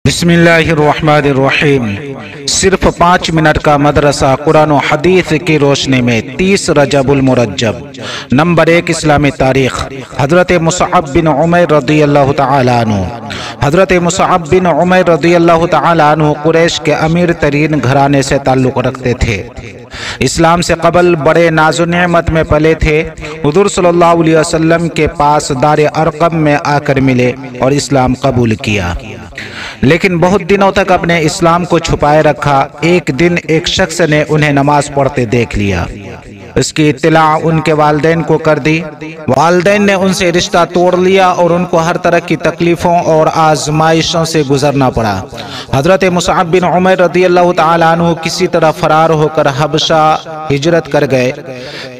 بسم اللہ الرحمن الرحیم۔ صرف 5 منٹ کا مدرسہ قرآن و حدیث کی روشنی میں 30 رجب المرجب۔ نمبر 1 اسلامی تاریخ۔ حضرت مصعب بن عمیر رضی اللہ تعالی عنہ۔ حضرت مصعب بن عمیر رضی اللہ تعالی عنہ قریش کے امیر ترین گھرانے سے تعلق رکھتے تھے۔ اسلام سے قبل بڑے ناز و نعمت میں پلے تھے۔ حضور صلی اللہ علیہ وسلم کے پاس دار ارقم میں آ کر ملے اور اسلام قبول کیا، لیکن بہت دنوں تک اپنے اسلام کو چھپائے رکھا۔ ایک دن ایک شخص نے انہیں نماز پڑھتے دیکھ لیا۔ اس کی اطلاع ان کے والدین کو کر دی۔ والدین نے ان سے رشتہ توڑ لیا اور ان کو ہر طرح کی تکلیفوں اور آزمائشوں سے گزرنا پڑا۔ حضرت مصعب بن عمیر رضی اللہ تعالی عنہ کسی طرح فرار ہو کر حبشہ ہجرت کر گئے۔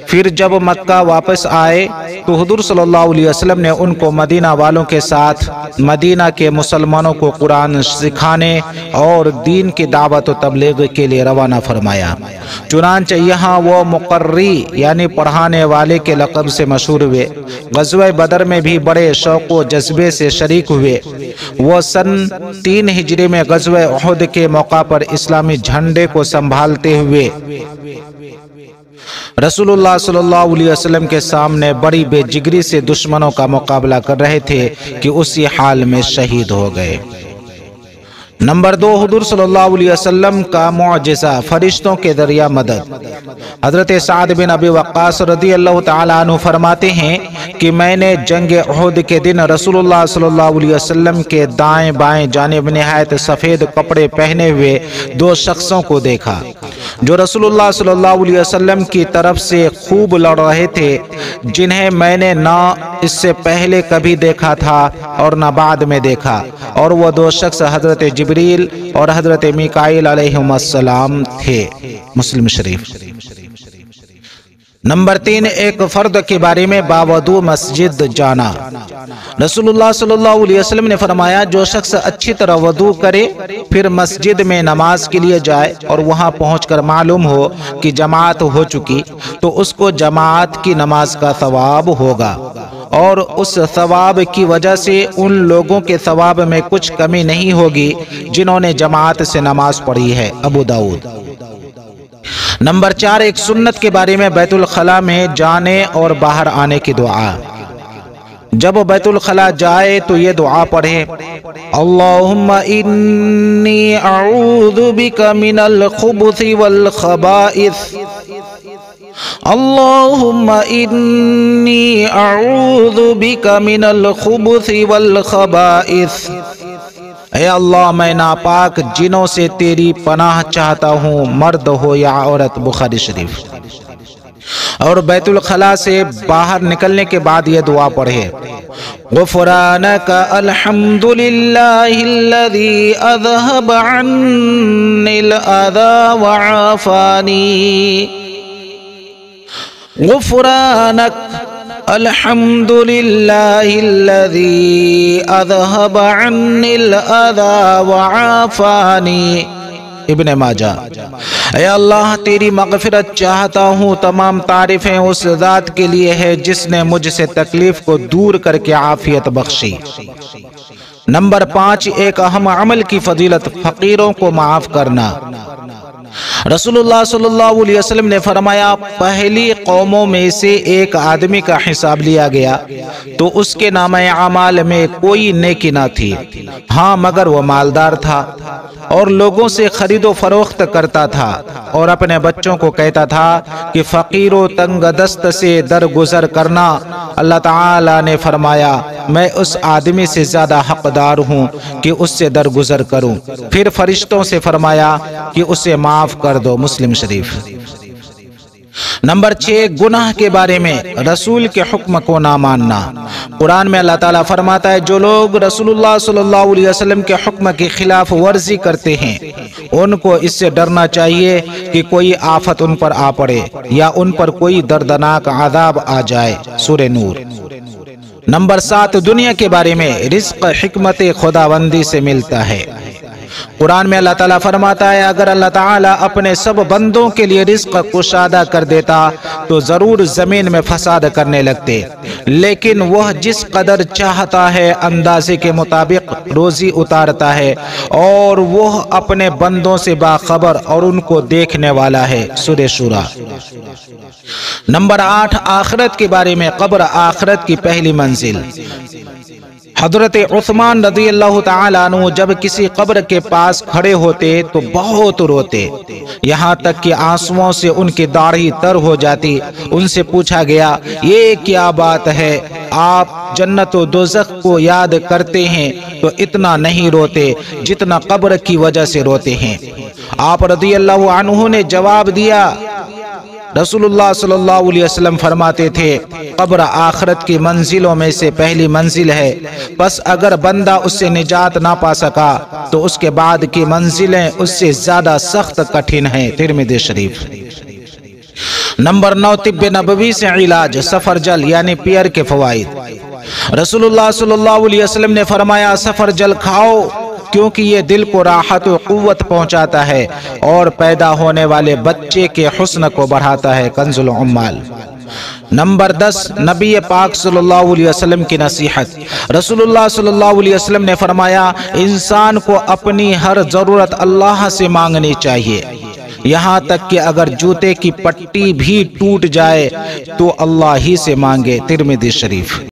پھر جب مکہ واپس آئے تو حضور صلی اللہ علیہ وسلم نے ان کو مدینہ والوں کے ساتھ مدینہ کے مسلمانوں کو قرآن سکھانے اور دین کی دعوت و تبلیغ کے لیے روانہ فرمایا۔ چنانچہ یہاں وہ مقرری یعنی پڑھانے والے کے لقب سے مشہور ہوئے۔ غزوہ بدر میں بھی بڑے شوق و جذبے سے شریک ہوئے۔ وہ سن 3 ہجری میں غزوہ احد کے موقع پر اسلامی جھنڈے کو سنبھالتے ہوئے رسول اللہ صلی اللہ علیہ وسلم کے سامنے بڑی بے جگری سے دشمنوں کا مقابلہ کر رہے تھے کہ اسی حال میں شہید ہو گئے۔ نمبر 2 حضور صلی اللہ علیہ وسلم کا معجزہ، فرشتوں کے ذریعہ مدد۔ حضرت سعد بن ابی وقاص رضی اللہ تعالی عنہ فرماتے ہیں کہ میں نے جنگ احد کے دن رسول اللہ صلی اللہ علیہ وسلم کے دائیں بائیں جانب نہایت سفید کپڑے پہنے ہوئے 2 شخصوں کو دیکھا جو رسول اللہ صلی اللہ علیہ وسلم کی طرف سے خوب لڑ رہے تھے، جنہیں میں نے نہ اس سے پہلے کبھی دیکھا تھا اور نہ بعد میں دیکھا، اور وہ 2 شخص حضرت جبریل اور حضرت میکائیل علیہم السلام تھے۔ مسلم شریف۔ نمبر 3 ایک فرد کے بارے میں باوضو مسجد جانا۔ رسول اللہ صلی اللہ علیہ وسلم نے فرمایا جو شخص اچھی طرح وضو کرے پھر مسجد میں نماز کے لیے جائے اور وہاں پہنچ کر معلوم ہو کہ جماعت ہو چکی تو اس کو جماعت کی نماز کا ثواب ہوگا، اور اس ثواب کی وجہ سے ان لوگوں کے ثواب میں کچھ کمی نہیں ہوگی جنہوں نے جماعت سے نماز پڑھی ہے۔ ابو داؤد۔ نمبر 4 ایک سنت کے بارے میں بیت الخلاء میں جانے اور باہر آنے کی دعا۔ جب بیت الخلاء جائے تو یہ دعا پڑھیں: اللہم انی اعوذ بک من الخبث والخبائث، اللہم انی اعوذ بک من الخبث والخبائث۔ اے اللہ میں ناپاک جنوں سے تیری پناہ چاہتا ہوں، مرد ہو یا عورت۔ بخاری شریف۔ اور بیت الخلاء سے باہر نکلنے کے بعد یہ دعا پڑھے: غفرانک الحمدللہ الذی اذہب عنی الاذی وعافانی، غفرانک الحمدللہ الذی اذہب عنی الاذی وعافانی۔ ابن ماجہ۔ اے اللہ تیری مغفرت چاہتا ہوں، تمام تعریفیں اس ذات کے لیے ہے جس نے مجھ سے تکلیف کو دور کر کے عافیت بخشی۔ نمبر 5 ایک اہم عمل کی فضیلت، فقیروں کو معاف کرنا۔ رسول اللہ صلی اللہ علیہ وسلم نے فرمایا پہلی قوموں میں سے ایک آدمی کا حساب لیا گیا تو اس کے نامہ اعمال میں کوئی نیکی نہ تھی، ہاں مگر وہ مالدار تھا اور لوگوں سے خرید و فروخت کرتا تھا اور اپنے بچوں کو کہتا تھا کہ فقیر و تنگ دست سے درگزر کرنا۔ اللہ تعالی نے فرمایا میں اس آدمی سے زیادہ حقدار ہوں کہ اس سے درگزر کروں۔ پھر فرشتوں سے فرمایا کہ اسے معاف کر دو۔ مسلم شریف۔ نمبر 6 گناہ کے بارے میں رسول کے حکم کو نہ ماننا۔ قرآن میں اللہ تعالیٰ فرماتا ہے جو لوگ رسول اللہ صلی اللہ علیہ وسلم کے حکم کی خلاف ورزی کرتے ہیں ان کو اس سے ڈرنا چاہیے کہ کوئی آفت ان پر آ پڑے یا ان پر کوئی دردناک عذاب آ جائے۔ سورہ نور۔ نمبر 7 دنیا کے بارے میں رزق حکمت خداوندی سے ملتا ہے۔ قرآن میں اللہ تعالیٰ فرماتا ہے اگر اللہ تعالیٰ اپنے سب بندوں کے لیے رزق کشادہ کر دیتا تو ضرور زمین میں فساد کرنے لگتے، لیکن وہ جس قدر چاہتا ہے اندازے کے مطابق روزی اتارتا ہے، اور وہ اپنے بندوں سے باخبر اور ان کو دیکھنے والا ہے۔ سورہ شورى۔ نمبر 8، آخرت کے بارے میں قبر آخرت کی پہلی منزل۔ حضرت عثمان رضی اللہ تعالیٰ عنہ جب کسی قبر کے پاس کھڑے ہوتے تو بہت روتے، یہاں تک کہ آنسوؤں سے ان کی داڑھی تر ہو جاتی۔ ان سے پوچھا گیا یہ کیا بات ہے، آپ جنت و دوزخ کو یاد کرتے ہیں تو اتنا نہیں روتے جتنا قبر کی وجہ سے روتے ہیں۔ آپ رضی اللہ عنہ نے جواب دیا، رسول اللہ صلی اللہ علیہ وسلم فرماتے تھے قبر آخرت کی منزلوں میں سے پہلی منزل ہے، بس اگر بندہ اس سے نجات نہ پا سکا تو اس کے بعد کی منزلیں اس سے زیادہ سخت کٹھن ہیں۔ ترمذی شریف۔ نمبر 9، طب نبوی سے علاج، سفرجل یعنی پیئر کے فوائد۔ رسول اللہ صلی اللہ علیہ وسلم نے فرمایا سفرجل کھاؤ کیونکہ یہ دل کو راحت و قوت پہنچاتا ہے اور پیدا ہونے والے بچے کے حسن کو بڑھاتا ہے۔ کنز العمال۔ نمبر 10، نبی پاک صلی اللہ علیہ وسلم کی نصیحت۔ رسول اللہ صلی اللہ علیہ وسلم نے فرمایا انسان کو اپنی ہر ضرورت اللہ سے مانگنی چاہیے، یہاں تک کہ اگر جوتے کی پٹی بھی ٹوٹ جائے تو اللہ ہی سے مانگے۔ ترمذی شریف۔